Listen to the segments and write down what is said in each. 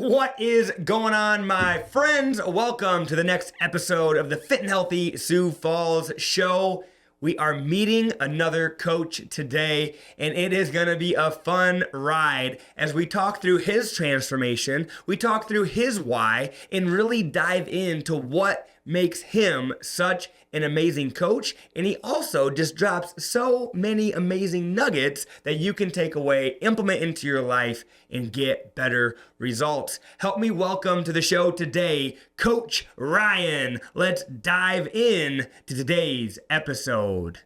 What is going on, my friends? Welcome to the next episode of the Fit and Healthy Sioux Falls Show. We are meeting another coach today, and it is going to be a fun ride as we talk through his transformation, we talk through his why, and really dive into what makes him such an amazing coach. And he also just drops so many amazing nuggets that you can take away, implement into your life, and get better results. Help me welcome to the show today, Coach Ryan. Let's dive in to today's episode.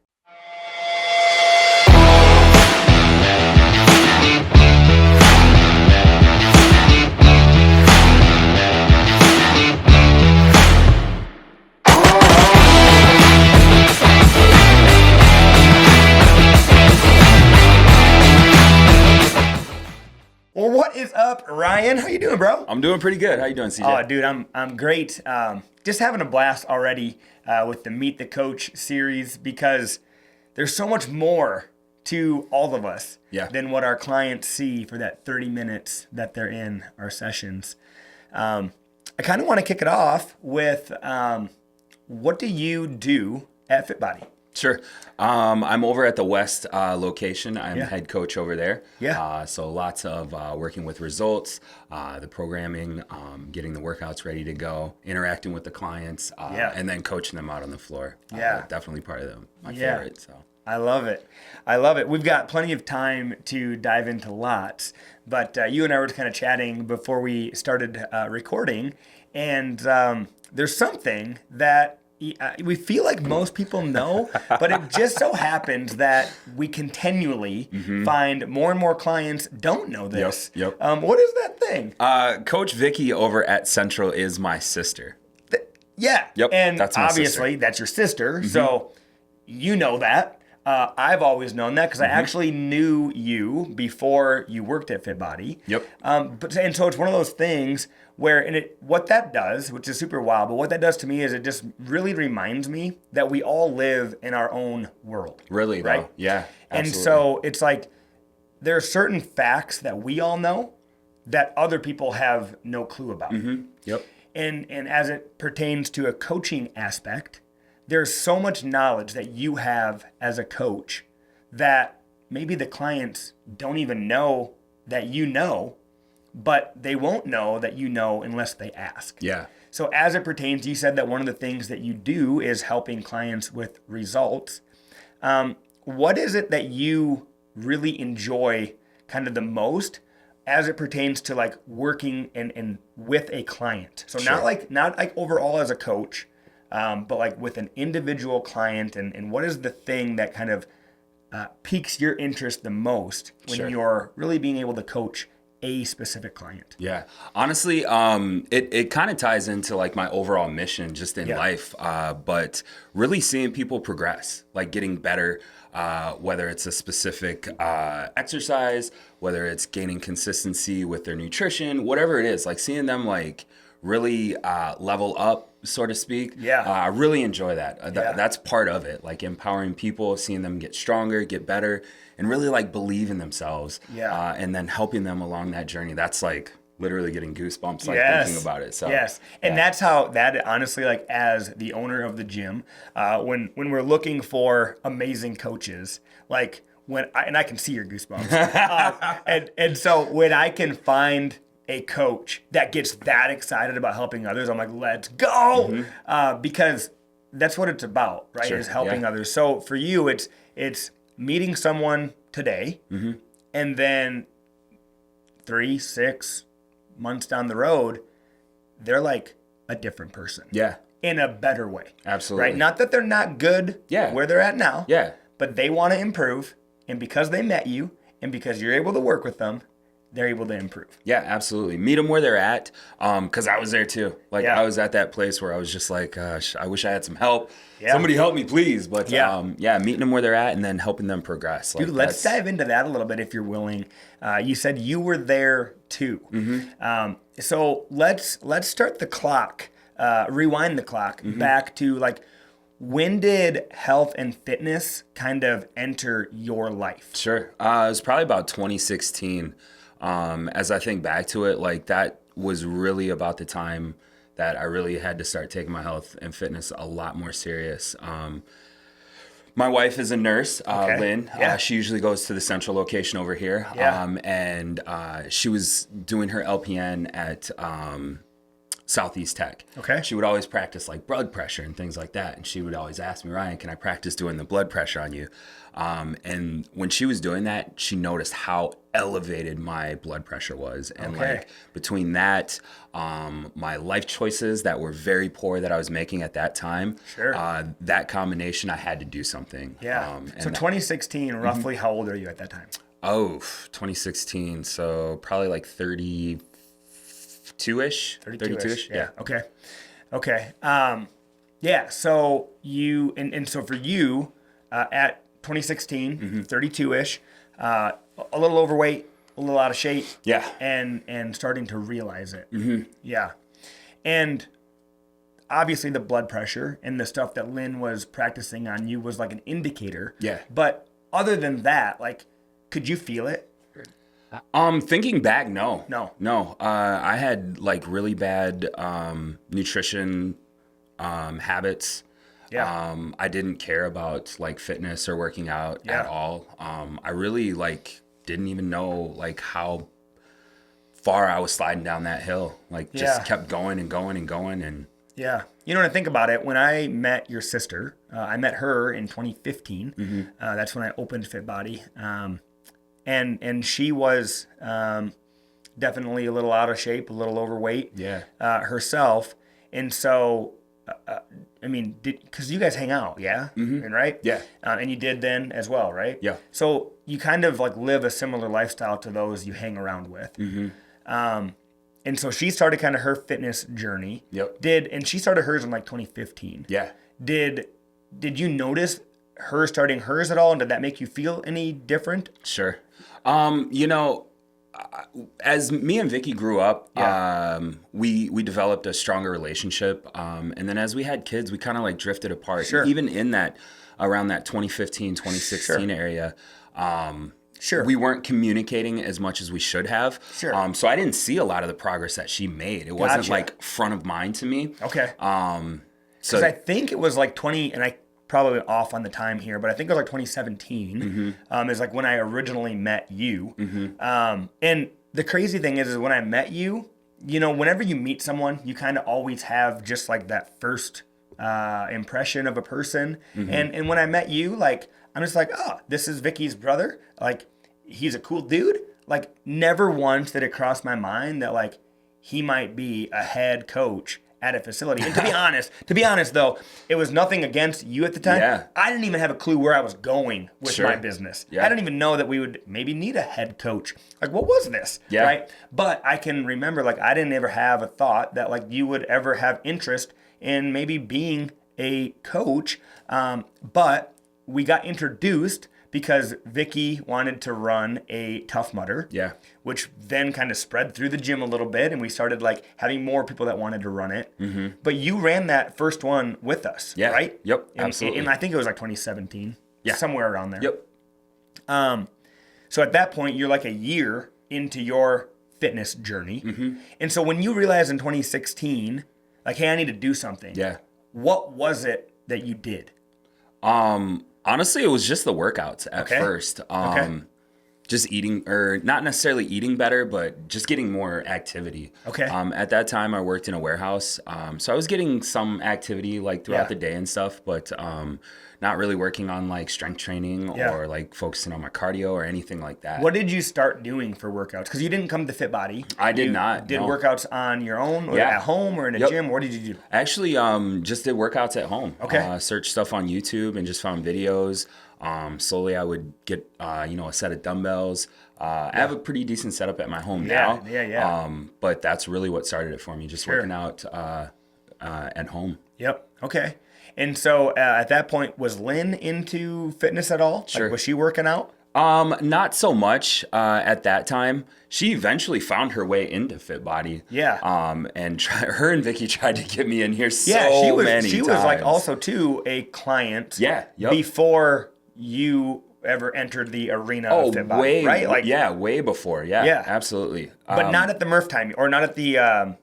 Well, what is up, Ryan? How you doing, bro? I'm doing pretty good. How you doing, CJ? Oh, dude, I'm great. Just having a blast already with the Meet the Coach series because there's so much more to all of us than what our clients see for that 30 minutes that they're in our sessions. I kind of want to kick it off with what do you do at FitBody? Sure. I'm over at the West location. I'm head coach over there. So lots of working with results, the programming, getting the workouts ready to go, interacting with the clients, and then coaching them out on the floor. Definitely part of my favorite. So I love it. We've got plenty of time to dive into lots, but you and I were kind of chatting before we started recording, and there's something that we feel like most people know, but it just so happens that we continually find more and more clients don't know this. What is that thing? Coach Vicky over at Central is my sister. And that's my obviously that's your sister, so you know that. I've always known that because I actually knew you before you worked at FitBody. And so it's one of those things where, what that does, which is super wild, but what that does to me is it just really reminds me that we all live in our own world. Really, right? Though. Yeah, absolutely. And so it's like there are certain facts that we all know that other people have no clue about. And as it pertains to a coaching aspect, there's so much knowledge that you have as a coach that maybe the clients don't even know that you know, but they won't know that you know unless they ask. So as it pertains, you said that one of the things that you do is helping clients with results. What is it that you really enjoy kind of the most as it pertains to like working and with a client? So not like overall as a coach, but like with an individual client, and what is the thing that kind of piques your interest the most when you're really being able to coach a specific client? Honestly, it kind of ties into like my overall mission just in life, but really seeing people progress, like getting better, whether it's a specific exercise, whether it's gaining consistency with their nutrition, whatever it is, like seeing them like really level up, so to speak. I really enjoy that. That's part of it, like empowering people, seeing them get stronger, get better, and really like believe in themselves. And then helping them along that journey. That's like literally getting goosebumps thinking about it. So and that's how that honestly, like as the owner of the gym, when we're looking for amazing coaches, like I can see your goosebumps, and so when I can find a coach that gets that excited about helping others, I'm like, let's go, because that's what it's about, right? Is helping others. So for you, it's meeting someone today, and then 3-6 months down the road, they're like a different person. In a better way. Absolutely. Right? Not that they're not good where they're at now. But they want to improve, and because they met you, and because you're able to work with them, they're able to improve. Absolutely. Meet them where they're at. Because I was there too. Like I was at that place where I was just like, gosh, I wish I had some help. Somebody help me, please. But meeting them where they're at and then helping them progress. Dude, let's dive into that a little bit if you're willing. You said you were there too. So let's start the clock, rewind the clock back to like, when did health and fitness kind of enter your life? Sure. It was probably about 2016. As I think back to it, like that was really about the time that I really had to start taking my health and fitness a lot more serious. My wife is a nurse, Lynn. Yeah. She usually goes to the central location over here. Yeah. And she was doing her LPN at Southeast Tech. Okay. She would always practice like blood pressure and things like that. And she would always ask me, Ryan, can I practice doing the blood pressure on you? And when she was doing that, she noticed how elevated my blood pressure was. And like between that, my life choices that were very poor that I was making at that time, that combination, I had to do something. Yeah. So 2016, roughly how old are you at that time? 2016. So probably like 32-ish. 32-ish. Yeah. Okay. Yeah. So you, and so for you, at 2016, 32-ish, a little overweight, a little out of shape. Yeah. And starting to realize it. Yeah. And obviously the blood pressure and the stuff that Lynn was practicing on you was like an indicator. Yeah. But other than that, like, could you feel it? Thinking back, no. No. I had like really bad nutrition habits. Yeah. I didn't care about like fitness or working out at all. I really like didn't even know like how far I was sliding down that hill. Like just kept going and going and going and. Yeah. You know, when I think about it, when I met your sister, I met her in 2015. That's when I opened Fit Body. And she was definitely a little out of shape, a little overweight herself. And so, I mean, because you guys hang out, and right? Yeah. And you did then as well, right? Yeah. So you kind of like live a similar lifestyle to those you hang around with. And so she started kind of her fitness journey. Yep. And she started hers in like 2015. Yeah. Did you notice her starting hers at all? And did that make you feel any different? Sure. You know, as me and Vicky grew up, we developed a stronger relationship. And then as we had kids, we kind of like drifted apart. Sure. Even in that, around that 2015, 2016 area, we weren't communicating as much as we should have. Sure. So I didn't see a lot of the progress that she made. It wasn't like front of mind to me. Okay. So I think it was like 20, and I probably off on the time here, but I think it was like 2017 is like when I originally met you. And the crazy thing is when I met you, you know, whenever you meet someone, you kind of always have just like that first impression of a person. And when I met you, like, I'm just like, oh, this is Vicky's brother. Like, he's a cool dude. Like, never once did it cross my mind that like he might be a head coach at a facility. And to be honest though, it was nothing against you at the time. Yeah. I didn't even have a clue where I was going with my business. Yeah. I didn't even know that we would maybe need a head coach. Like, what was this? Yeah. Right? But I can remember, like, I didn't ever have a thought that like you would ever have interest in maybe being a coach. But we got introduced because Vicky wanted to run a Tough Mudder, which then kind of spread through the gym a little bit, and we started like having more people that wanted to run it. But you ran that first one with us, right? Yep, absolutely. And I think it was like 2017, somewhere around there. Yep. So at that point, you're like a year into your fitness journey, and so when you realized in 2016, like, hey, I need to do something. What was it that you did? Honestly, it was just the workouts at first. Just eating, or not necessarily eating better, but just getting more activity. At that time, I worked in a warehouse. So I was getting some activity like throughout the day and stuff, but not really working on like strength training or like focusing on my cardio or anything like that. What did you start doing for workouts? Because you didn't come to Fit Body. I did not. Did workouts on your own or at home or in a gym? What did you do? Actually, just did workouts at home. Searched stuff on YouTube and just found videos. Slowly I would get, a set of dumbbells. I have a pretty decent setup at my home now. But that's really what started it for me, just working out at home. Okay. And so at that point, was Lynn into fitness at all? Sure. Like, was she working out? Not so much at that time. She eventually found her way into Fit Body. And her and Vicky tried to get me in here many times. She was like also too a client. Yep. Before you ever entered the arena of Fit Body, way, right? Like, way before. Yeah, absolutely. But not at the Murph time, or not at the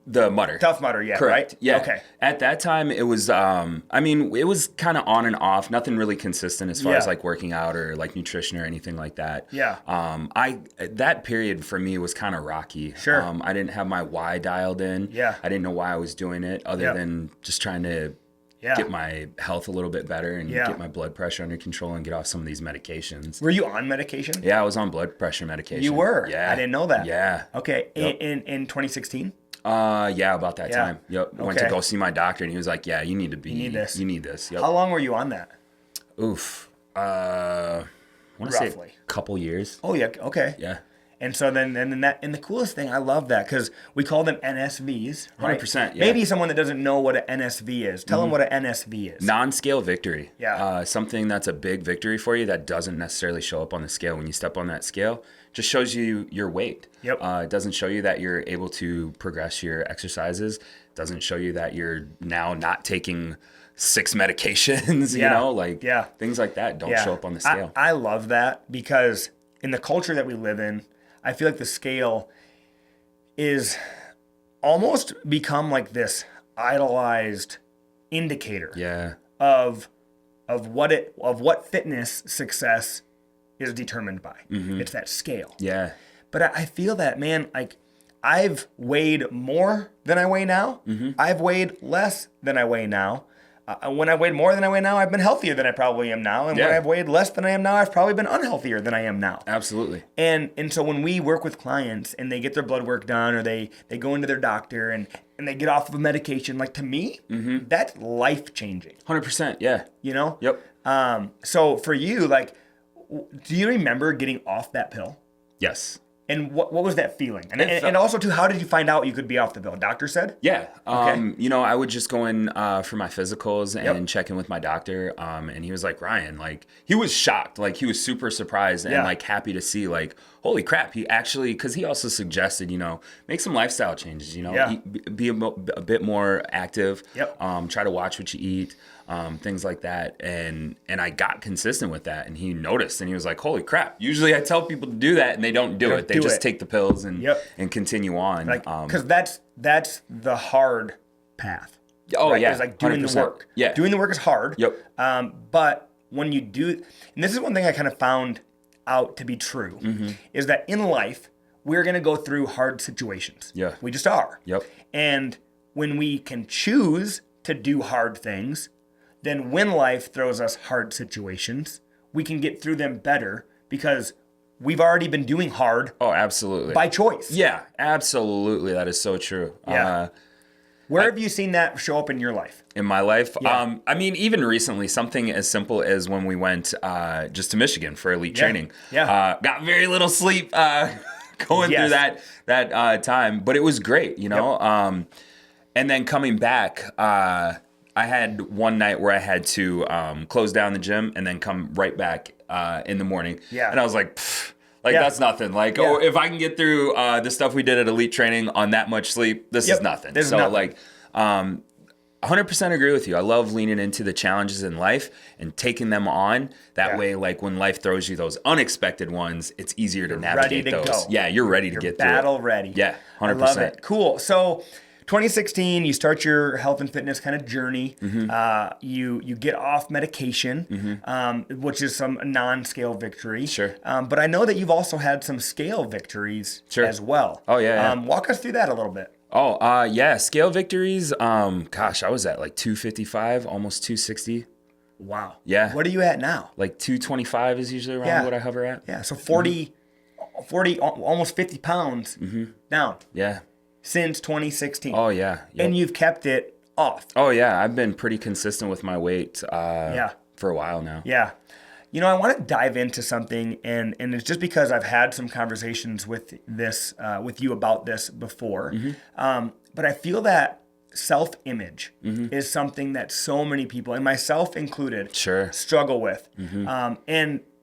Mudder. Tough Mudder yet, Correct. right? Yeah. Okay. At that time, it was, it was kind of on and off, nothing really consistent as far as like working out or like nutrition or anything like that. Yeah. That period for me was kind of rocky. Sure. I didn't have my why dialed in. Yeah. I didn't know why I was doing it other than just trying to get my health a little bit better and get my blood pressure under control and get off some of these medications. Were you on medication? Yeah, I was on blood pressure medication. You were? Yeah. I didn't know that. Yeah. Okay. Yep. In 2016? About that time. Yep. Went to Okay. go see my doctor and he was like, yeah, you need this. Yep. How long were you on that? Oof. I want to say Roughly. a couple years. Oh, yeah. Okay. Yeah. And so then the coolest thing, I love that because we call them NSVs, right? 100%, yeah. Maybe someone that doesn't know what an NSV is. Tell them what an NSV is. Non-scale victory. Yeah. Something that's a big victory for you that doesn't necessarily show up on the scale. When you step on that scale, just shows you your weight. Yep. It doesn't show you that you're able to progress your exercises. It doesn't show you that you're now not taking 6 medications, things like that don't show up on the scale. I love that because in the culture that we live in, I feel like the scale is almost become like this idolized indicator of what fitness success is determined by. Mm-hmm. It's that scale. Yeah. But I feel that, man, like I've weighed more than I weigh now. Mm-hmm. I've weighed less than I weigh now. When I weighed more than I weigh now, I've been healthier than I probably am now. And when I've weighed less than I am now, I've probably been unhealthier than I am now. Absolutely. And so when we work with clients and they get their blood work done or they go into their doctor and they get off of a medication, like to me, that's life-changing. 100%, yeah. You know? Yep. So for you, like, do you remember getting off that pill? Yes. And what was that feeling? And also, too, how did you find out you could be off the pill? Doctor said? Yeah. Okay. I would just go in for my physicals and check in with my doctor. And he was like, Ryan, like, he was shocked. Like, he was super surprised and, like, happy to see, like, holy crap. He actually, because he also suggested, make some lifestyle changes, be a bit more active. Yep. Try to watch what you eat. Things like that. And I got consistent with that. And he noticed and he was like, holy crap. Usually I tell people to do that and they don't do it. They just take the pills and continue on. Like, because that's the hard path. Oh, right? yeah. It's like doing 100%. the work. Yeah. Doing the work is hard. Yep. But when you do, and this is one thing I kind of found out to be true, is that in life, we're going to go through hard situations. Yeah. We just are. Yep. And when we can choose to do hard things, then when life throws us hard situations, we can get through them better because we've already been doing hard. Oh, absolutely. By choice. Yeah, absolutely. That is so true. Yeah. Where have you seen that show up in your life? In my life? Yeah. Even recently, something as simple as when we went just to Michigan for elite training. Yeah. Got very little sleep going through that time, but it was great, Yep. And then coming back, I had one night where I had to close down the gym and then come right back in the morning. Yeah. And I was like, that's nothing. Like, if I can get through the stuff we did at elite training on that much sleep, this is nothing. This is nothing. 100% agree with you. I love leaning into the challenges in life and taking them on. That way, like when life throws you those unexpected ones, it's easier to navigate those. Go. Yeah, you're ready to get through it. Battle ready. Yeah, 100%. I love it. Cool. So 2016, you start your health and fitness kind of journey. You get off medication, which is some non-scale victory. Sure. But I know that you've also had some scale victories as well. Oh, yeah. Walk us through that a little bit. Oh, yeah. Scale victories. Gosh, I was at like 255, almost 260. Wow. Yeah. What are you at now? Like 225 is usually around what I hover at. Yeah. So 40, almost 50 pounds down. Yeah. Since 2016. Oh, yeah. Yep. And you've kept it off. Oh, yeah. I've been pretty consistent with my weight for a while now. Yeah. I want to dive into something, and it's just because I've had some conversations with you about this before. But I feel that self-image is something that so many people, and myself included, struggle with.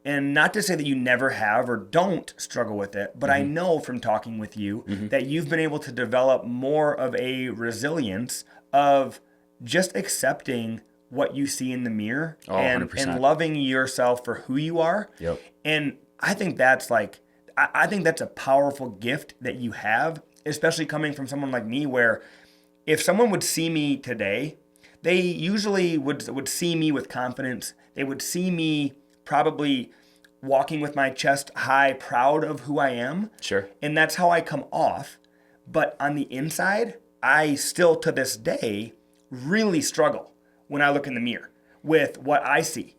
And not to say that you never have or don't struggle with it, but I know from talking with you that you've been able to develop more of a resilience of just accepting what you see in the mirror, and 100%. Loving yourself for who you are. Yep. And I think that's I think that's a powerful gift that you have, especially coming from someone like me, where if someone would see me today, they usually would see me with confidence. They would see me probably walking with my chest high, proud of who I am. Sure. And that's how I come off. But on the inside, I still to this day really struggle when I look in the mirror with what I see,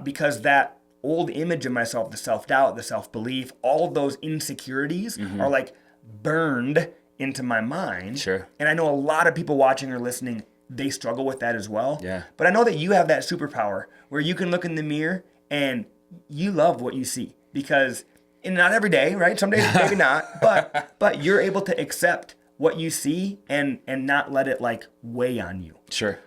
because that old image of myself, the self-doubt, the self-belief, all of those insecurities are like burned into my mind. Sure. And I know a lot of people watching or listening, they struggle with that as well. Yeah. But I know that you have that superpower where you can look in the mirror and you love what you see, because, and not every day, right? Some days maybe not, but you're able to accept what you see and not let it like weigh on you. Sure.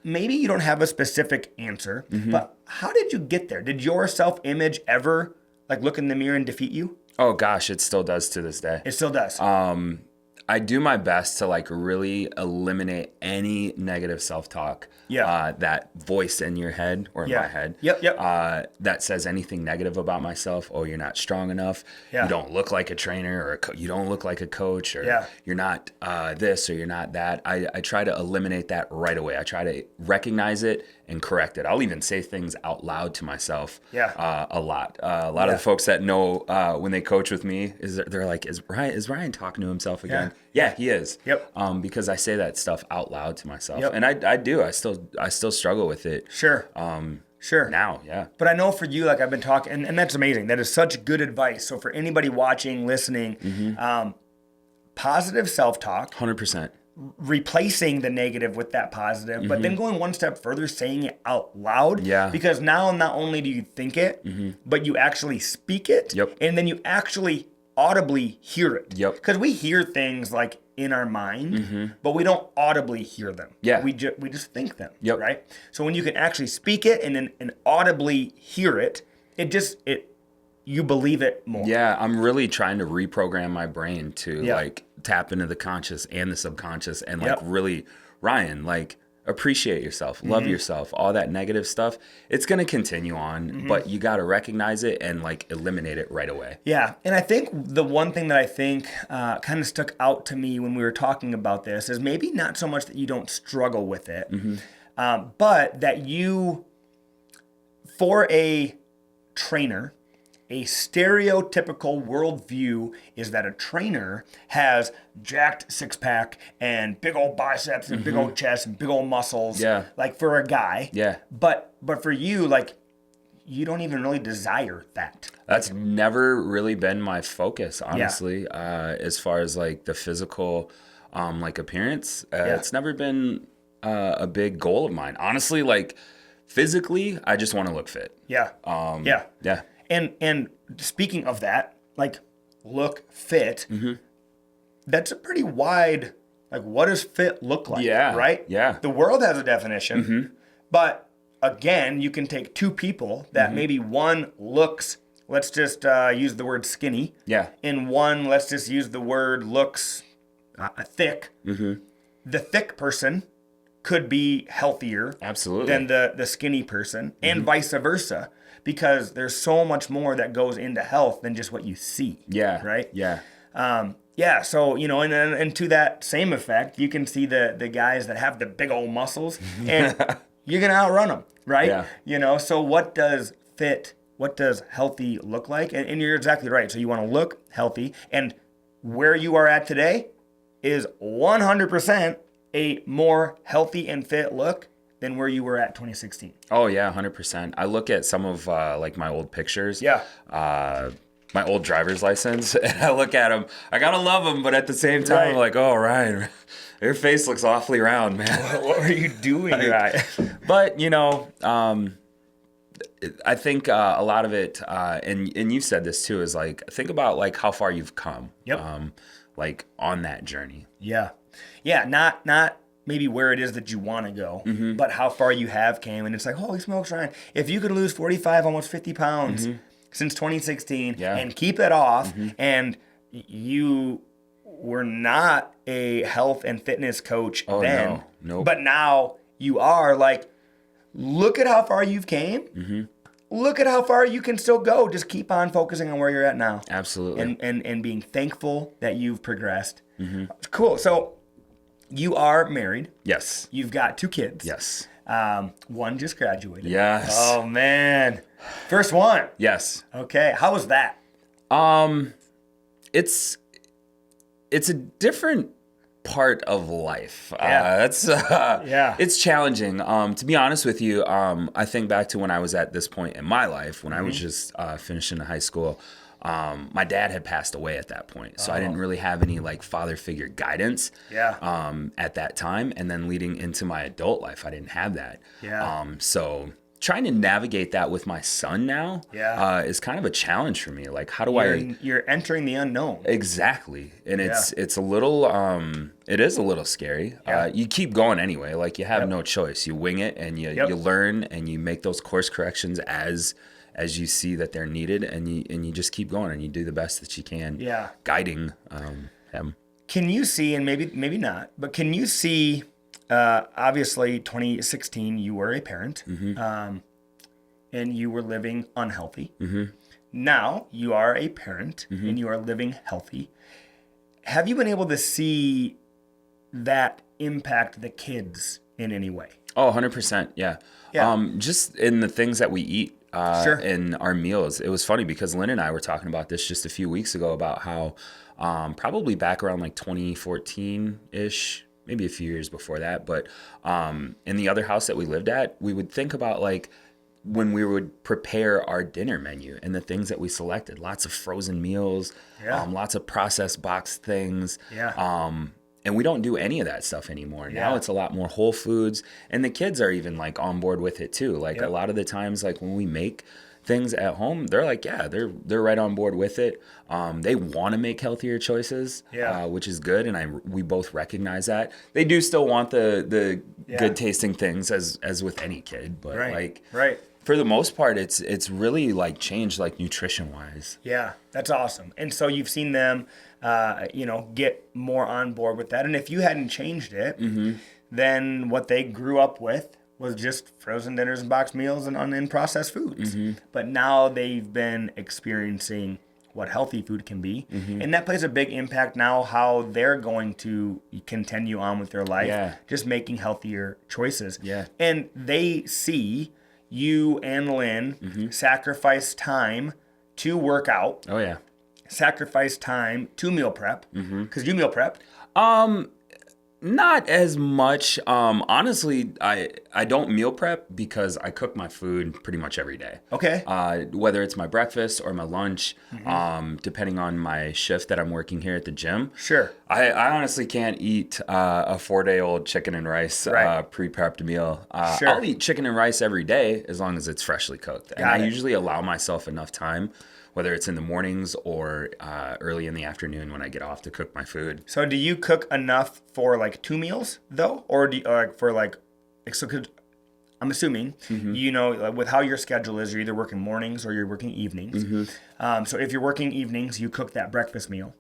Maybe you don't have a specific answer, but how did you get there? Did your self-image ever like look in the mirror and defeat you? Oh gosh, it still does to this day. It still does. I do my best to like really eliminate any negative self-talk. Yeah. That voice in your head or in my head. Yep. That says anything negative about myself. Oh, you're not strong enough. Yeah. You don't look like a trainer, or you don't look like a coach, or you're not this, or you're not that. I try to eliminate that right away. I try to recognize it and correct it. I'll even say things out loud to myself. A lot. A lot of the folks that know when they coach with me, they're like, is Ryan talking to himself again? Yeah, he is. Yep. Because I say that stuff out loud to myself. Yep. And I do. I still struggle with it. Sure. Sure. Now, yeah. But I know for you, like I've been talking, and that's amazing. That is such good advice. So for anybody watching, listening, positive self-talk. 100%. Replacing the negative with that positive, but then going one step further, saying it out loud. Yeah. Because now not only do you think it, but you actually speak it. Yep. And then you actually audibly hear it. Yep. Because we hear things like in our mind, but we don't audibly hear them. Yeah. We just think them. Yep. Right. So when you can actually speak it and audibly hear it, you believe it more. Yeah, I'm really trying to reprogram my brain to like tap into the conscious and the subconscious and like really, Ryan, like appreciate yourself, love yourself, all that negative stuff. It's going to continue on, but you got to recognize it and like eliminate it right away. Yeah. And I think the one thing that I think kind of stuck out to me when we were talking about this is maybe not so much that you don't struggle with it, but that you, for a trainer, a stereotypical worldview is that a trainer has jacked six-pack and big old biceps and big old chest and big old muscles. Yeah. Like for a guy. Yeah. But for you, like, you don't even really desire that. That's never really been my focus, honestly, as far as like the physical like appearance. It's never been a big goal of mine. Honestly, like physically, I just want to look fit. Yeah. Yeah. And speaking of that, like look fit, that's a pretty wide, like what does fit look like? Yeah. Right? Yeah. The world has a definition, but again, you can take two people that maybe one looks, let's just use the word skinny. Yeah. And one, let's just use the word looks thick. The thick person could be healthier Absolutely. than the skinny person, and vice versa. Because there's so much more that goes into health than just what you see. Yeah. Right? Yeah. So, and to that same effect, you can see the guys that have the big old muscles, and you're going to outrun them, right? Yeah. So what does healthy look like? And you're exactly right. So you want to look healthy, and where you are at today is 100% a more healthy and fit look than where you were at 2016. Oh yeah, 100%. I look at some of like my old pictures. Yeah. My old driver's license, and I look at them. I gotta love them, but at the same time, I'm like, oh Ryan, your face looks awfully round, man. What are you doing, right? But I think a lot of it, and you said this too, is like think about like how far you've come. Yep. Like on that journey. Yeah. Not maybe where it is that you want to go, but how far you have came. And it's like, holy smokes, Ryan, if you could lose 45, almost 50 pounds since 2016 and keep it off, and you were not a health and fitness coach then, no. Nope. but now you are, like, look at how far you've came. Look at how far you can still go. Just keep on focusing on where you're at now. Absolutely. And being thankful that you've progressed. Cool. So you are married. Yes. You've got 2 kids. Yes. One just graduated. Yes. Oh man. First one. Yes. Okay. How was that? It's a different part of life. Yeah. It's challenging. To be honest with you, I think back to when I was at this point in my life, when I was just finishing high school. My dad had passed away at that point, so I didn't really have any like father figure guidance. At that time, and then leading into my adult life, I didn't have that. So trying to navigate that with my son now is kind of a challenge for me. Like, how do you're entering the unknown. Exactly. And it's a little, it is a little scary. You keep going anyway. Like, you have no choice. You wing it, and you learn, and you make those course corrections as you see that they're needed, and you just keep going, and you do the best that you can. Guiding him. Can you see, and maybe not, but can you see, obviously 2016 you were a parent, and you were living unhealthy. Now you are a parent and you are living healthy. Have you been able to see that impact the kids in any way? Oh, 100%. Yeah. Just in the things that we eat in our meals. It was funny because Lynn and I were talking about this just a few weeks ago about how probably back around like 2014-ish, maybe a few years before that. But in the other house that we lived at, we would think about like when we would prepare our dinner menu and the things that we selected. Lots of frozen meals, lots of processed boxed things. And we don't do any of that stuff anymore. Now it's a lot more whole foods. And the kids are even like on board with it too. Like a lot of the times, like when we make things at home, they're like, they're right on board with it. They want to make healthier choices, which is good. And we both recognize that. They do still want the good tasting things as with any kid. But for the most part, it's really like changed like nutrition wise. Yeah, that's awesome. And so you've seen them, get more on board with that. And if you hadn't changed it, then what they grew up with was just frozen dinners and boxed meals and processed foods. But now they've been experiencing what healthy food can be. And that plays a big impact now how they're going to continue on with their life, just making healthier choices. And they see you and Lynn sacrifice time to work out. Sacrifice time to meal prep. Because you meal prep. Not as much. Honestly, I don't meal prep because I cook my food pretty much every day. Whether it's my breakfast or my lunch, depending on my shift that I'm working here at the gym. I honestly can't eat a 4-day-old chicken and rice pre-prepped meal. I'll eat chicken and rice every day as long as it's freshly cooked. And I usually allow myself enough time, whether it's in the mornings or early in the afternoon when I get off to cook my food. So do you cook enough for like 2 meals though? Or do you, for like, so I'm assuming, with how your schedule is, you're either working mornings or you're working evenings. So if you're working evenings, you cook that breakfast meal.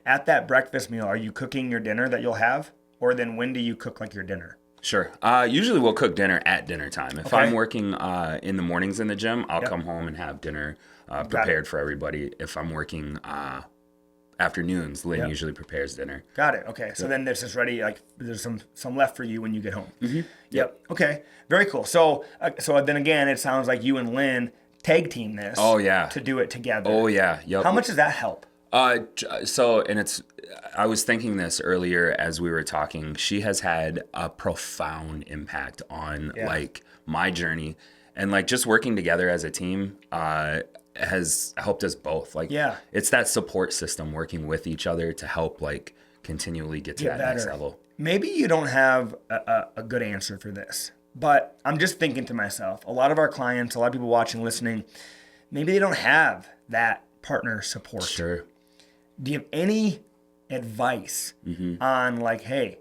At that breakfast meal, are you cooking your dinner that you'll have? Or then when do you cook like your dinner? Sure. Usually we'll cook dinner at dinner time. If I'm working in the mornings in the gym, I'll come home and have dinner prepared for everybody. If I'm working afternoons, Lynn usually prepares dinner. Got it. Okay. So then this is ready. Like there's some left for you when you get home. Okay. Very cool. So then again, it sounds like you and Lynn tag team this. To do it together. How much does that help? I was thinking this earlier as we were talking. She has had a profound impact on like my journey, and like just working together as a team has helped us both. Like it's that support system working with each other to help like continually get to that next level. Maybe you don't have a good answer for this, but I'm just thinking to myself, a lot of our clients, a lot of people watching, listening, maybe they don't have that partner support. Do you have any advice on like, hey,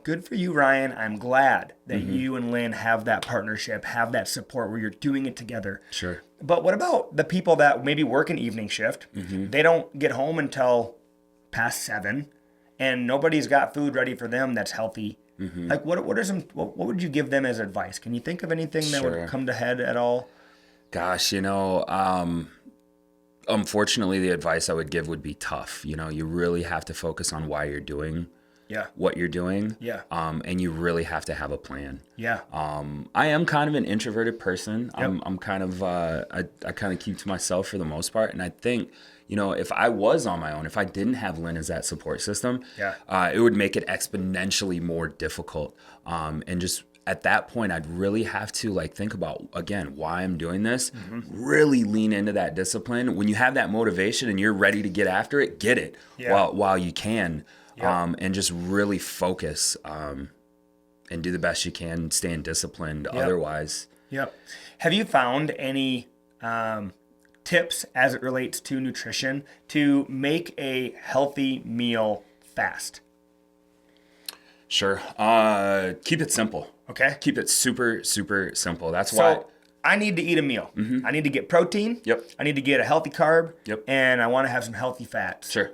good for you, Ryan. I'm glad that you and Lynn have that partnership, have that support where you're doing it together. But what about the people that maybe work an evening shift? They don't get home until past 7, and nobody's got food ready for them that's healthy. Like what would you give them as advice? Can you think of anything that would come to head at all? Gosh, unfortunately, the advice I would give would be tough. You really have to focus on why you're doing what you're doing. Yeah. And you really have to have a plan. Yeah. I am kind of an introverted person. I'm kind of, I kind of keep to myself for the most part. And I think, if I was on my own, if I didn't have Lynn as that support system, it would make it exponentially more difficult. And just at that point, I'd really have to think about, again, why I'm doing this, really lean into that discipline. When you have that motivation and you're ready to get after it, get it while you can, and just really focus and do the best you can, staying disciplined otherwise. Yep. Have you found any tips as it relates to nutrition to make a healthy meal fast? Sure. Keep it simple. Okay. Keep it super, super simple. That's why. I need to eat a meal. I need to get protein. Yep. I need to get a healthy carb. Yep. And I want to have some healthy fats. Sure.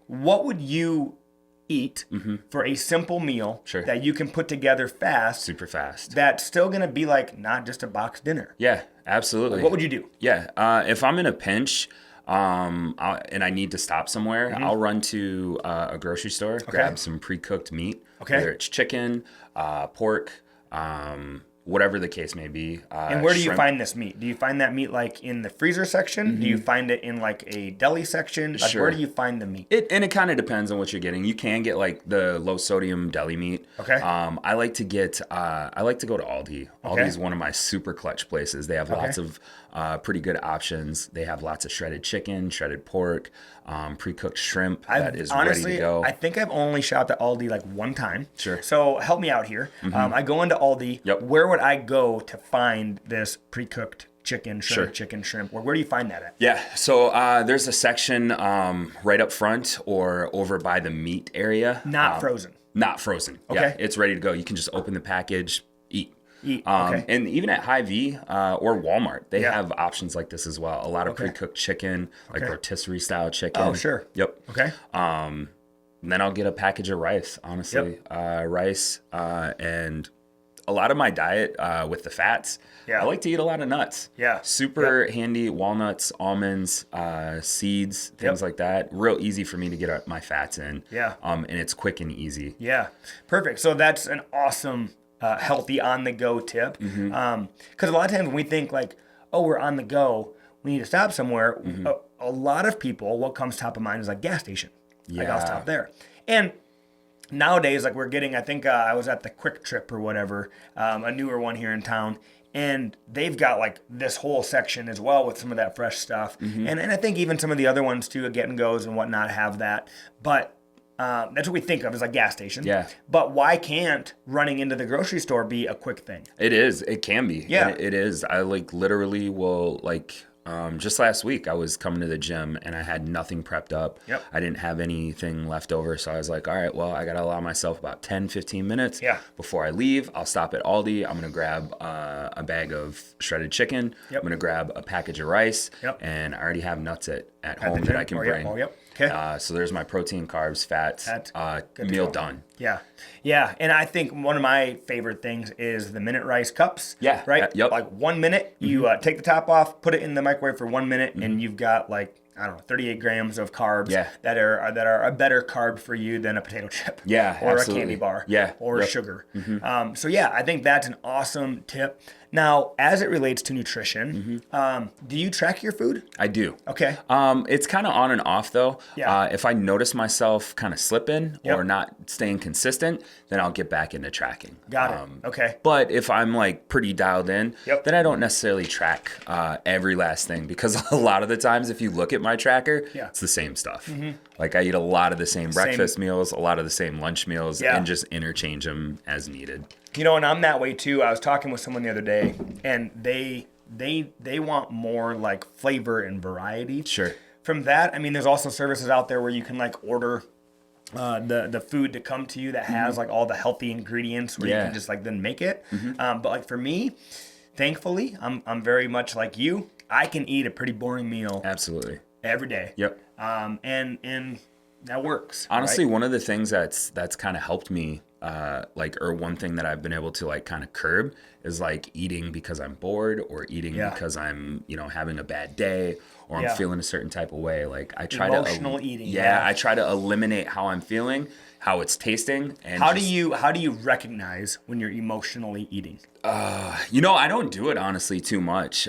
What would you eat for a simple meal that you can put together fast? Super fast. That's still going to be not just a box dinner. Yeah, absolutely. What would you do? Yeah. If I'm in a pinch, and I need to stop somewhere, I'll run to a grocery store, grab some pre-cooked meat, whether it's chicken, pork, whatever the case may be. And where do you shrimp. find this meat? Do you find that meat in the freezer section? Do you find it in a deli section? Sure. Where do you find the meat? It kind of depends on what you're getting. You can get the low sodium deli meat. Okay. I like to go to Aldi. Aldi is one of my super clutch places. They have lots of pretty good options. They have lots of shredded chicken, shredded pork, pre-cooked shrimp that is ready to go. I think I've only shopped at Aldi one time. Sure. So help me out here. I go into Aldi. Yep. Where would I go to find this pre-cooked chicken, shredded chicken, shrimp? Where do you find that at? Yeah. So there's a section right up front or over by the meat area. Not frozen. Not frozen. Okay. Yeah, it's ready to go. You can just open the package, eat. Okay. And even at Hy-Vee or Walmart, they have options like this as well. A lot of pre-cooked chicken, rotisserie style chicken. Oh, sure. Yep. Okay. And then I'll get a package of rice, honestly. Rice and a lot of my diet with the fats, I like to eat a lot of nuts. Yeah. Super handy, walnuts, almonds, seeds, things like that. Real easy for me to get my fats in. Yeah. And it's quick and easy. Yeah. Perfect. So that's an awesome healthy on-the-go tip. Because a lot of times when we think we're on the go, we need to stop somewhere. A lot of people, what comes top of mind is gas station. I'll stop there. And nowadays, we're getting, I think I was at the Quick Trip or whatever, a newer one here in town, and they've got this whole section as well with some of that fresh stuff. And I think even some of the other ones too, Get and Go's and whatnot, have that. But that's what we think of as a gas station. Yeah. But why can't running into the grocery store be a quick thing? It is. It can be. Yeah. It is. I literally will just last week I was coming to the gym and I had nothing prepped up. Yep. I didn't have anything left over. So I was like, all right, well, I got to allow myself about 10, 15 minutes before I leave. I'll stop at Aldi. I'm going to grab a bag of shredded chicken. I'm going to grab a package of rice. And I already have nuts at home that I can bring. Okay. So there's my protein, carbs, fats, meal done. Yeah. Yeah. And I think one of my favorite things is the minute rice cups. Yeah. Right? Yep. 1 minute, you take the top off, put it in the microwave for 1 minute, and you've got 38 grams of carbs that are a better carb for you than a potato chip. Yeah. Or absolutely. a candy bar. Yeah. Or sugar. So I think that's an awesome tip. Now, as it relates to nutrition, do you track your food? I do. Okay. It's kind of on and off though. Yeah. If I notice myself kind of slipping or not staying consistent, then I'll get back into tracking. Got it. Okay. But if I'm pretty dialed in, then I don't necessarily track every last thing, because a lot of the times if you look at my tracker, it's the same stuff. I eat a lot of the same breakfast meals, a lot of the same lunch meals, and just interchange them as needed. And I'm that way too. I was talking with someone the other day, and they want more flavor and variety. Sure. From that, there's also services out there where you can order the food to come to you that has all the healthy ingredients where you can just then make it. But for me, thankfully, I'm very much like you. I can eat a pretty boring meal. Absolutely. Every day. Yep. And that works. Honestly, right? one of the things that's kind of helped me, or one thing that I've been able to like kind of curb is like eating because I'm bored or eating because I'm, having a bad day or I'm feeling a certain type of way. Like I try Emotional eating. I try to eliminate how I'm feeling, how it's tasting. And how do you recognize when you're emotionally eating? I don't do it honestly too much.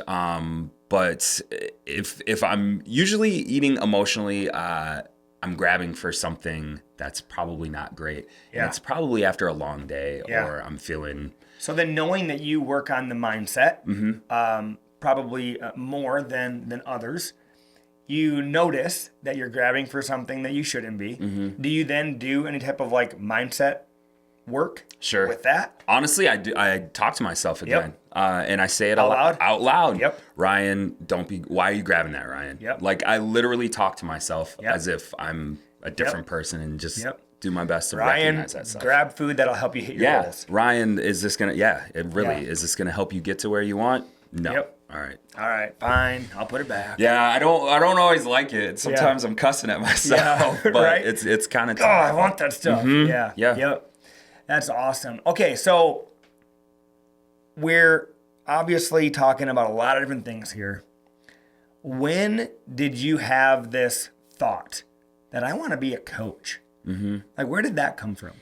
But if I'm usually eating emotionally, I'm grabbing for something that's probably not great. Yeah. And it's probably after a long day or I'm feeling. So then knowing that you work on the mindset, probably more than others, you notice that you're grabbing for something that you shouldn't be. Do you then do any type of like mindset work with that? Honestly, I do. I talk to myself again, and I say it out loud. Yep. Ryan, why are you grabbing that, Ryan? Yep. Like I literally talk to myself as if I'm a different person and just do my best to recognize that stuff. Grab food that'll help you hit your goals. Ryan, is this gonna? Is this gonna help you get to where you want? No. Yep. All right, fine. I'll put it back. Yeah, I don't always like it. Sometimes I'm cussing at myself, but right? it's kind of. Oh, I want that stuff. Yeah. Yep. That's awesome. Okay, so we're obviously talking about a lot of different things here. When did you have this thought that I want to be a coach? Like, where did that come from?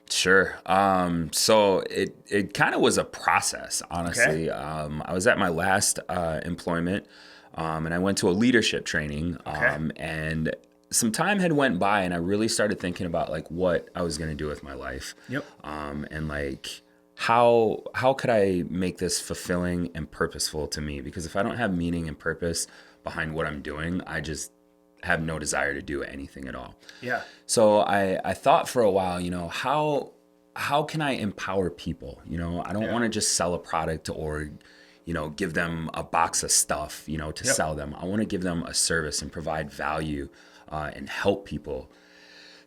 Sure. So it kind of was a process, honestly. Okay. I was at my last employment, and I went to a leadership training, and some time had went by, and I really started thinking about like what I was going to do with my life. And like how could I make this fulfilling and purposeful to me? Because if I don't have meaning and purpose behind what I'm doing, I just have no desire to do anything at all. Yeah. So I thought for a while, how can I empower people? I don't want to just sell a product or, give them a box of stuff, to sell them. I want to give them a service and provide value and help people.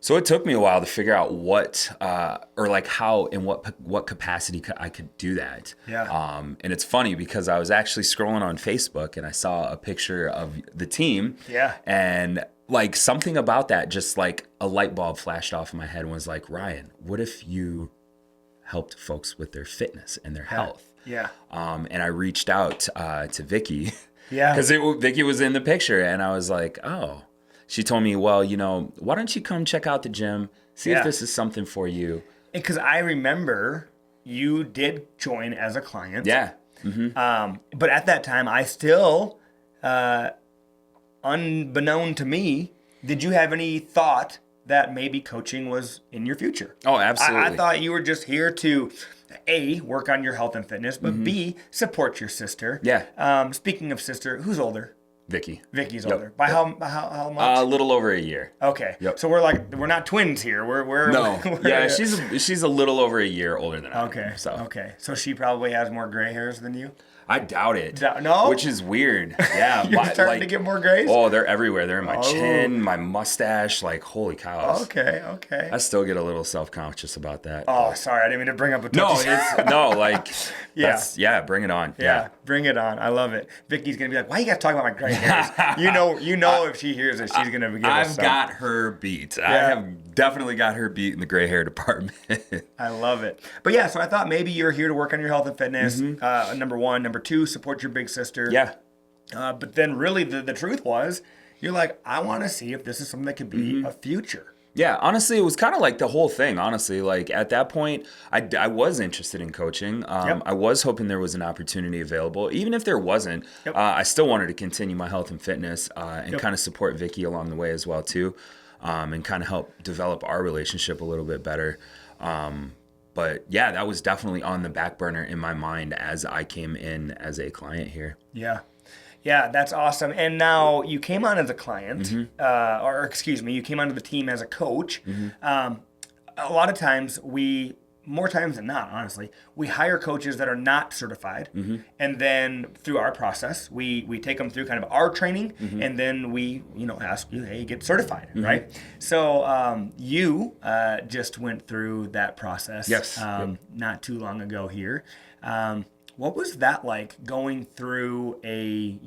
So it took me a while to figure out what, or like how, in what capacity I could do that. Yeah. And it's funny because I was actually scrolling on Facebook and I saw a picture of the team. Yeah. And like something about that, just like a light bulb flashed off in my head and was like, Ryan, what if you helped folks with their fitness and their health? Yeah. And I reached out to Vicky. Yeah. Because Vicky was in the picture and I was like, oh. She told me, well, why don't you come check out the gym, see if this is something for you. Because I remember you did join as a client. Yeah. But at that time, I still, unbeknown to me, did you have any thought that maybe coaching was in your future? Oh, absolutely. I thought you were just here to, A, work on your health and fitness, but B, support your sister. Yeah. Speaking of sister, who's older? Vicky. Vicky's older. By how much? A little over a year. Okay. Yep. So we're not twins here. We're she's a little over a year older than I am. Okay. So she probably has more gray hairs than you? I doubt it. No? Which is weird. Yeah. You're starting to get more grays? Oh, they're everywhere. They're in my chin, my mustache. Like, holy cows. Okay. I still get a little self-conscious about that. Oh, sorry. I didn't mean to bring up a bring it on. Yeah, bring it on. I love it. Vicky's going to be like, why you got to talk about my gray hairs? You know if she hears it, she's going to give us some. I've got her beat. Yeah. I have definitely got her beat in the gray hair department. I love it. But yeah, so I thought maybe you're here to work on your health and fitness. Number one. Number two, support your big sister. Yeah. But then really the truth was, you're like, I want to see if this is something that could be a future. Yeah, honestly, it was kind of like the whole thing, honestly. Like at that point, I was interested in coaching. I was hoping there was an opportunity available. Even if there wasn't, I still wanted to continue my health and fitness and kind of support Vicky along the way as well too, and kind of help develop our relationship a little bit better. But yeah, that was definitely on the back burner in my mind as I came in as a client here. Yeah, that's awesome. And now you came on as a client, you came onto the team as a coach. A lot of times more times than not, honestly, we hire coaches that are not certified. And then through our process, we take them through kind of our training, and then we, ask you, hey, get certified, right? So you just went through that process yes. not too long ago here. What was that like going through a,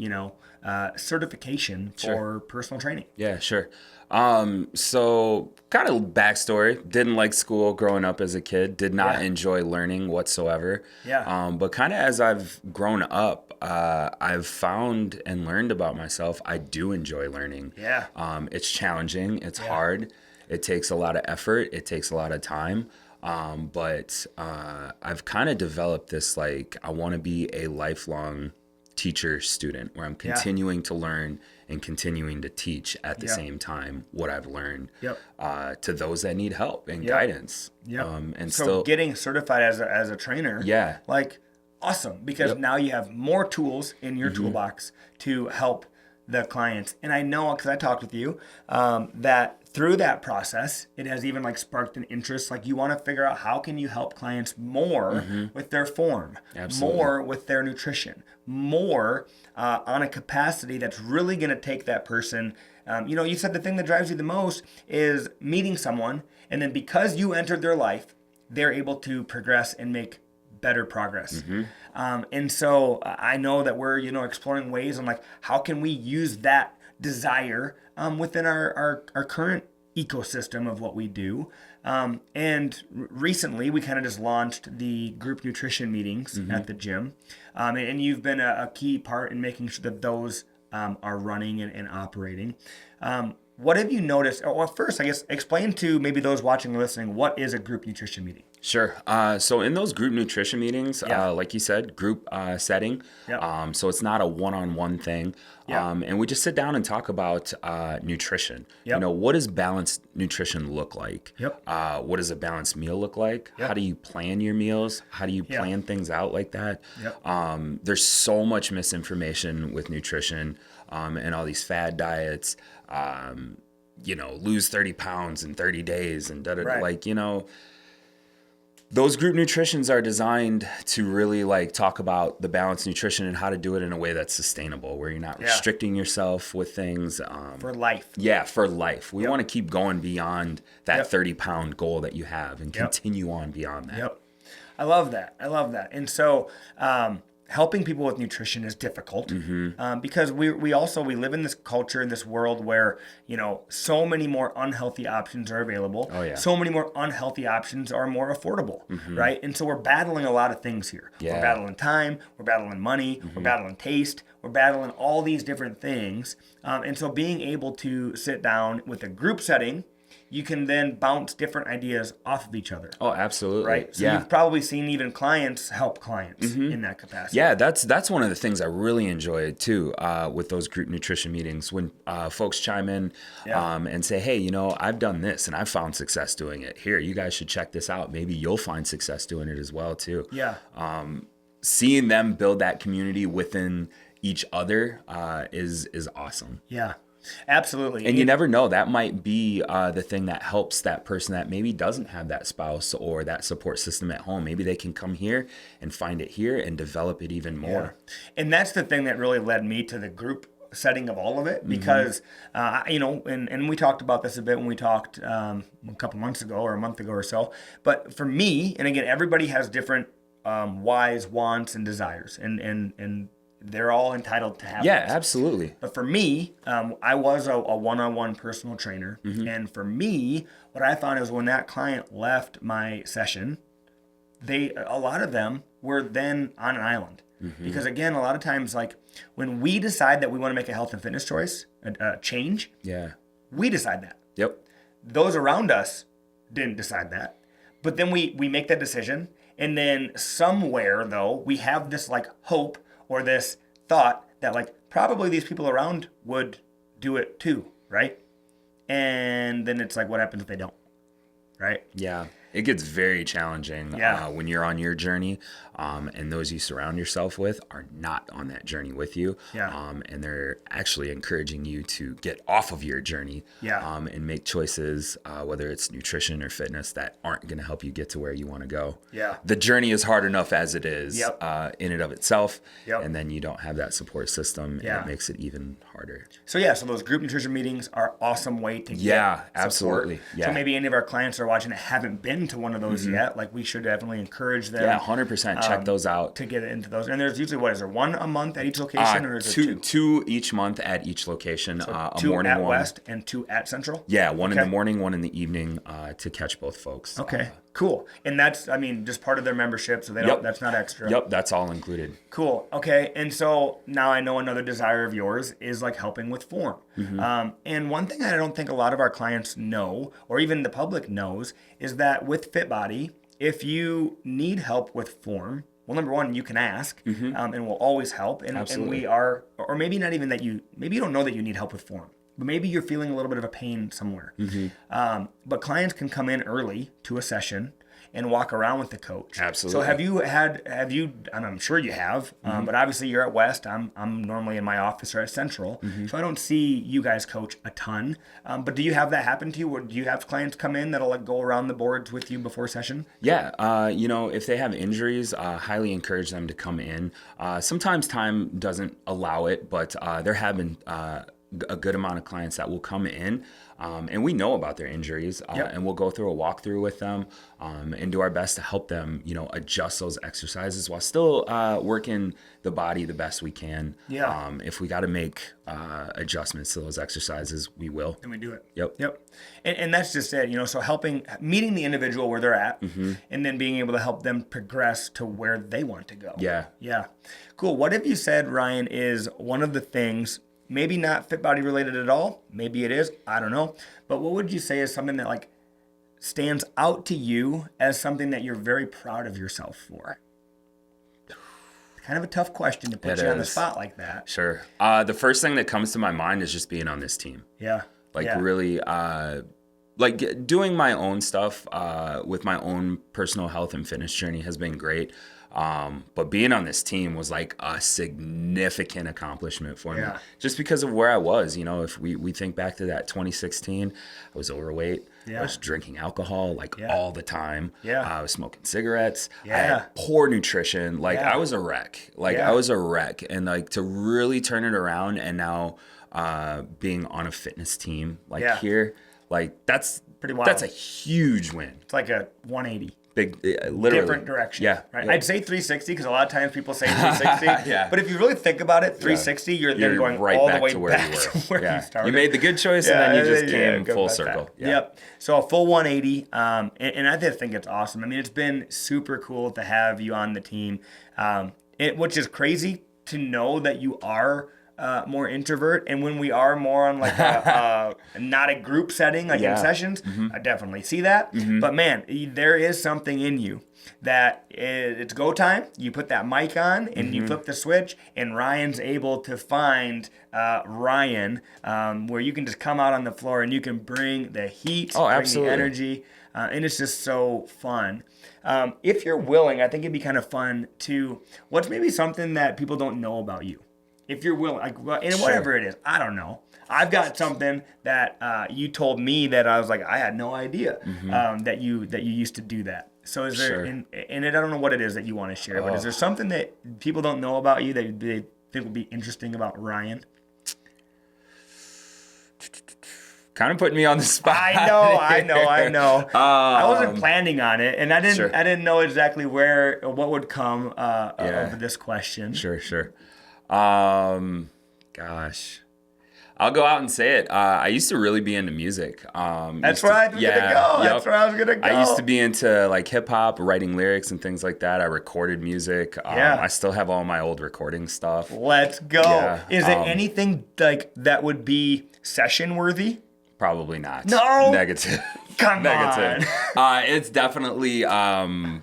certification for personal training? Yeah, sure. So kind of backstory, didn't like school growing up as a kid, did not enjoy learning whatsoever. Yeah. But kind of as I've grown up, I've found and learned about myself, I do enjoy learning. Yeah. It's challenging, it's hard, it takes a lot of effort, it takes a lot of time. But I've kind of developed this, like, I want to be a lifelong teacher student where I'm continuing to learn and continuing to teach at the same time what I've learned to those that need help and guidance. And So still getting certified as a trainer, like, awesome, because now you have more tools in your toolbox to help the clients. And I know, because I talked with you, that through that process, it has even like sparked an interest. Like, you want to figure out how can you help clients more with their form, more with their nutrition, more on a capacity that's really going to take that person. You said the thing that drives you the most is meeting someone, and then because you entered their life, they're able to progress and make better progress. And so I know that we're, exploring ways on like, how can we use that desire within our current ecosystem of what we do. And recently we kind of just launched the group nutrition meetings at the gym. And you've been a key part in making sure that those are running and operating. What have you noticed? Well, first, I guess, explain to maybe those watching and listening, what is a group nutrition meeting? Sure. So in those group nutrition meetings, like you said, group setting. So it's not a one-on-one thing. And we just sit down and talk about nutrition. What does balanced nutrition look like? What does a balanced meal look like? How do you plan your meals? How do you plan things out like that? There's so much misinformation with nutrition and all these fad diets. Lose 30 pounds in 30 days and those group nutritions are designed to really like talk about the balanced nutrition and how to do it in a way that's sustainable, where you're not restricting yourself with things. For life. Yeah, for life. We want to keep going beyond that 30-pound goal that you have and continue on beyond that. I love that. And so helping people with nutrition is difficult because we live in this culture, in this world where, so many more unhealthy options are available. So many more unhealthy options are more affordable, right? And so we're battling a lot of things here. We're battling time, we're battling money, we're battling taste, we're battling all these different things. And so being able to sit down with a group setting, you can then bounce different ideas off of each other. Oh, absolutely. Right? So you've probably seen even clients help clients in that capacity. Yeah, that's one of the things I really enjoy too with those group nutrition meetings, when folks chime in and say, hey, I've done this and I've found success doing it. Here, you guys should check this out. Maybe you'll find success doing it as well too. Seeing them build that community within each other is awesome. Yeah. Absolutely. And you never know, that might be the thing that helps that person that maybe doesn't have that spouse or that support system at home. Maybe they can come here and find it here and develop it even more. And that's the thing that really led me to the group setting of all of it, because, and we talked about this a bit when we talked a couple months ago or a month ago or so. But for me, and again, everybody has different whys, wants, and desires. And they're all entitled to have Yeah, those. Absolutely. But for me, I was a one-on-one personal trainer. And for me, what I found is when that client left my session, a lot of them were then on an island. Because again, a lot of times, like when we decide that we want to make a health and fitness choice, a change, we decide that. Those around us didn't decide that. But then we make that decision. And then somewhere, though, we have this like hope or this thought that like probably these people around would do it too, right? And then it's like, what happens if they don't, right? Yeah. It gets very challenging when you're on your journey and those you surround yourself with are not on that journey with you. And they're actually encouraging you to get off of your journey and make choices, whether it's nutrition or fitness, that aren't going to help you get to where you want to go. The journey is hard enough as it is in and of itself. And then you don't have that support system and it makes it even harder. So so those group nutrition meetings are an awesome way to get absolutely. support. So maybe any of our clients are watching that haven't been been to one of those yet, like we should definitely encourage them. Yeah, 100%. Check those out. To get into those. And there's usually, what is there, one a month at each location, or is it two? Two each month at each location. So a two morning at one. West and two at Central? Yeah, one in the morning, one in the evening, to catch both folks. Okay, cool. And that's, I mean, just part of their membership, so they don't, that's not extra. Yep, that's all included. Cool. Okay. And so now I know another desire of yours is like helping with form. And one thing I don't think a lot of our clients know, or even the public knows, is that with FitBody, if you need help with form, well, number one, you can ask, and we'll always help. And we are, or maybe not even that maybe you don't know that you need help with form, but maybe you're feeling a little bit of a pain somewhere. But clients can come in early to a session and walk around with the coach. Absolutely. So have you, and I'm sure you have, but obviously you're at West. I'm normally in my office or at Central. So I don't see you guys coach a ton. But do you have that happen to you? Or do you have clients come in that'll like go around the boards with you before session? Yeah. If they have injuries, highly encourage them to come in. Sometimes time doesn't allow it, but there have been a good amount of clients that will come in, and we know about their injuries, and we'll go through a walkthrough with them, and do our best to help them, adjust those exercises while still working the body the best we can. If we got to make adjustments to those exercises, we will. And we do it. Yep. And that's just it, so meeting the individual where they're at, and then being able to help them progress to where they want to go. Yeah. Cool. What have you said, Ryan, is one of the things, maybe not FitBody related at all, maybe it is, I don't know, but what would you say is something that like stands out to you as something that you're very proud of yourself for? Kind of a tough question to put you on the spot like that. Sure. The first thing that comes to my mind is just being on this team. Really, like doing my own stuff with my own personal health and fitness journey has been great. But being on this team was like a significant accomplishment for me, just because of where I was. If we think back to that 2016, I was overweight. I was drinking alcohol all the time. I was smoking cigarettes. I had poor nutrition. I was a wreck. I was a wreck. And to really turn it around, and now being on a fitness team here, that's pretty wild. That's a huge win. It's like a 180. Big, literally. Different direction. Right? I'd say 360 because a lot of times people say 360. But if you really think about it, 360, you're then going right all back the way to where back you were. to where you started. You made the good choice, and then you just came full circle. Yep. So a full 180, and I just think it's awesome. I mean, it's been super cool to have you on the team, which is crazy to know that you are more introvert, and when we are more on not a group setting in sessions, I definitely see that. But man, there is something in you that it's go time. You put that mic on and you flip the switch, and Ryan's able to find Ryan, where you can just come out on the floor and you can bring the heat, bring the energy, and it's just so fun. If you're willing, I think it'd be kind of fun to, what's maybe something that people don't know about you? If you're willing, and whatever it is, I don't know. I've got something that you told me that I was like, I had no idea that you used to do that. So is there, and I don't know what it is that you want to share, but is there something that people don't know about you that they think would be interesting about Ryan? Kind of putting me on the spot. I know. I wasn't planning on it, and I didn't know exactly what would come of this question. Sure. Gosh, I'll go out and say it. I used to really be into music. That's where I was gonna go. That's where I was gonna go. I used to be into hip hop, writing lyrics and things like that. I recorded music. I still have all my old recording stuff. Let's go. Is it anything that would be session worthy? Probably not. No. Negative. Come Negative. On. It's definitely the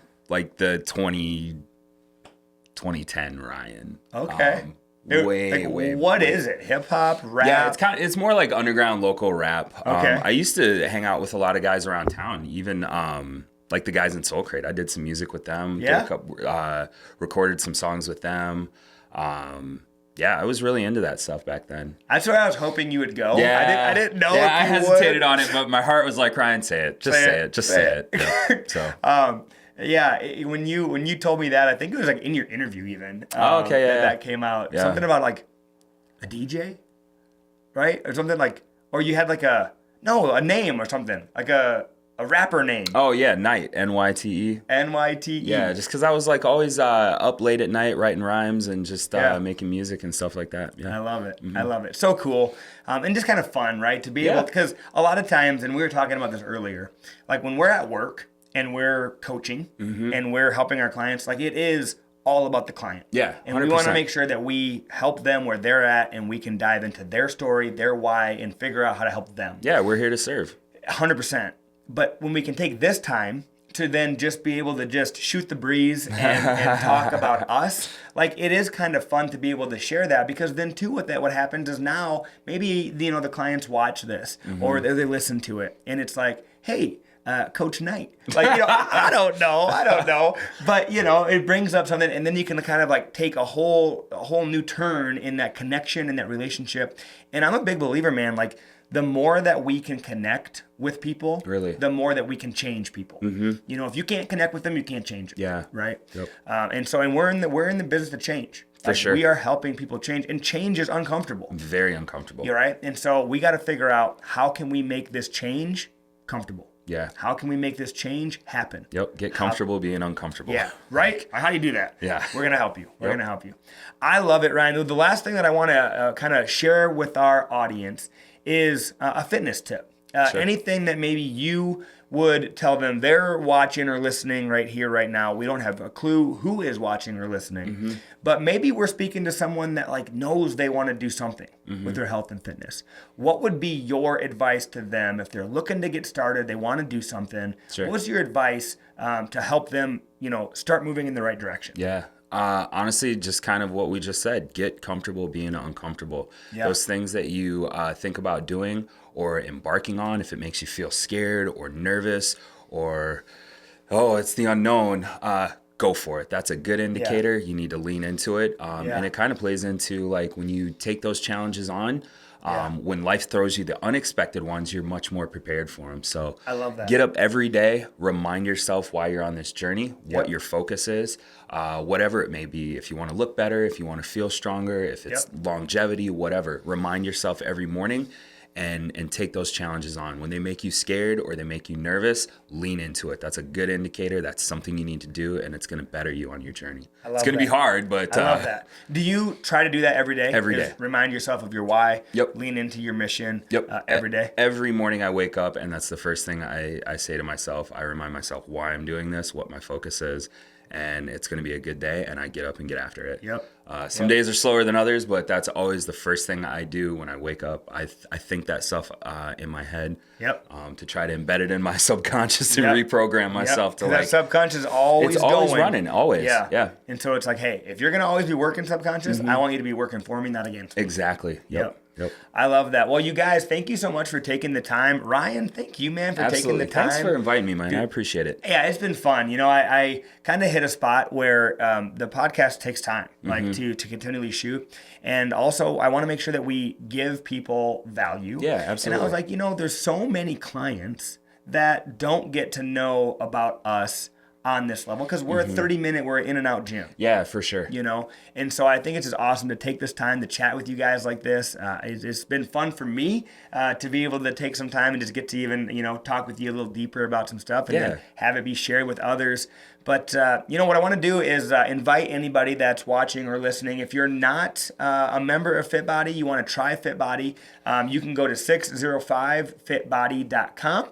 2010 Ryan. Okay. Way. What is it? Hip hop, rap? Yeah, it's more like underground local rap. Okay. I used to hang out with a lot of guys around town, even the guys in Soul Crate. I did some music with them. Recorded some songs with them. I was really into that stuff back then. That's where I was hoping you would go. I didn't know. I hesitated on it, but my heart was like, Ryan, say it. Just say it. Yeah. So. When you told me that, I think it was in your interview even. That came out. Yeah. Something about a DJ, right? Or something or you had a name or something. a rapper name. Oh yeah, Night, N-Y-T-E. N-Y-T-E. Yeah, just because I was like always up late at night writing rhymes and just making music and stuff like that. Yeah, I love it. I love it. So cool. And just kind of fun, right? To be able, because a lot of times, and we were talking about this earlier, like when we're at work and we're coaching and we're helping our clients, like it is all about the client. Yeah, 100%. And we want to make sure that we help them where they're at and we can dive into their story, their why, and figure out how to help them. Yeah, we're here to serve. 100%. But when we can take this time to then just be able to just shoot the breeze and talk about us, like it is kind of fun to be able to share that, because then too what happens is now maybe the clients watch this or they listen to it and it's like, hey, Coach Knight, like, I don't know, but it brings up something, and then you can kind of like take a whole new turn in that connection and that relationship. And I'm a big believer, man, like the more that we can connect with people, really, the more that we can change people. If you can't connect with them, you can't change them. Yeah. Right. Yep. And we're in the business of change. For sure. We are helping people change, and change is uncomfortable. Very uncomfortable. You're right. And so we got to figure out, how can we make this change comfortable? Yeah. How can we make this change happen? Yep. Get comfortable being uncomfortable. Yeah. Right? How do you do that? Yeah. We're going to help you. We're going to help you. I love it, Ryan. The last thing that I want to kind of share with our audience is a fitness tip. Sure. Anything that maybe you would tell them, they're watching or listening right here, right now. We don't have a clue who is watching or listening, but maybe we're speaking to someone that like knows they want to do something with their health and fitness. What would be your advice to them if they're looking to get started, they want to do something? Sure. What was your advice to help them, start moving in the right direction? Yeah. Honestly, just kind of what we just said, get comfortable being uncomfortable. Yep. Those things that you think about doing or embarking on, if it makes you feel scared or nervous or, it's the unknown, go for it. That's a good indicator. You need to lean into it. And it kind of plays into like when you take those challenges on, when life throws you the unexpected ones, you're much more prepared for them. So I love that. Get up every day, remind yourself why you're on this journey, what your focus is, whatever it may be. If you want to look better, if you want to feel stronger, if it's longevity, whatever, remind yourself every morning and take those challenges on. When they make you scared or they make you nervous, lean into it. That's a good indicator. That's something you need to do, and it's going to better you on your journey. It's going to be hard, but I love that. Do you try to do that every day? Every day. Remind yourself of your why. Yep. Lean into your mission. Yep. Every day. Every morning I wake up, and that's the first thing I say to myself. I remind myself why I'm doing this, what my focus is, and it's going to be a good day, and I get up and get after it. Yep. Some days are slower than others, but that's always the first thing I do when I wake up. I think that stuff in my head. Yep. To try to embed it in my subconscious and reprogram myself to like. That subconscious is always it's going. Always running, always. Yeah. And so it's like, hey, if you're going to always be working subconscious, I want you to be working for me, not against me. Exactly. Yep. I love that. Well, you guys, thank you so much for taking the time. Ryan, thank you, man, for taking the time. Thanks for inviting me, man. Dude, I appreciate it. Yeah, it's been fun. I kind of hit a spot where the podcast takes time, like to continually shoot. And also, I want to make sure that we give people value. Yeah, absolutely. And I was like, there's so many clients that don't get to know about us on this level, because we're a 30-minute, we're an in and out gym. Yeah, for sure. And so I think it's just awesome to take this time to chat with you guys like this. It's been fun for me to be able to take some time and just get to even, talk with you a little deeper about some stuff and then have it be shared with others. But, what I want to do is invite anybody that's watching or listening. If you're not a member of FitBody, you want to try FitBody, you can go to 605fitbody.com.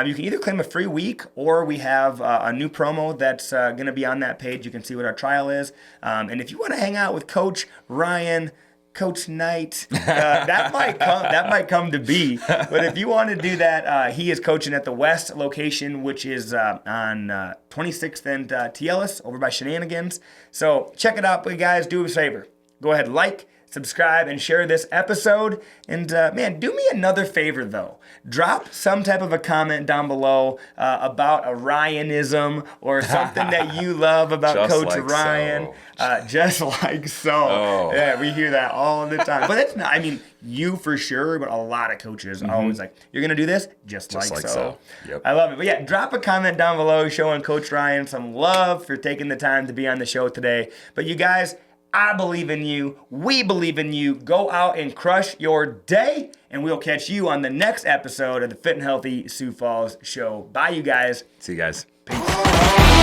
You can either claim a free week, or we have a new promo that's going to be on that page. You can see what our trial is. And if you want to hang out with Coach Ryan, Coach Knight, that might come to be. But if you want to do that, he is coaching at the West location, which is on 26th and Tielis over by Shenanigans. So check it out. But guys, do us a favor. Go ahead, subscribe, and share this episode. And man, do me another favor though. Drop some type of a comment down below about a Ryanism or something that you love about Coach Ryan. Just like so. Oh. Yeah, we hear that all the time. But it's not, you for sure, but a lot of coaches are always like, you're going to do this? Just like so. Yep. I love it. But yeah, drop a comment down below showing Coach Ryan some love for taking the time to be on the show today. But you guys, I believe in you. We believe in you. Go out and crush your day. And we'll catch you on the next episode of the Fit and Healthy Sioux Falls Show. Bye, you guys. See you guys. Peace.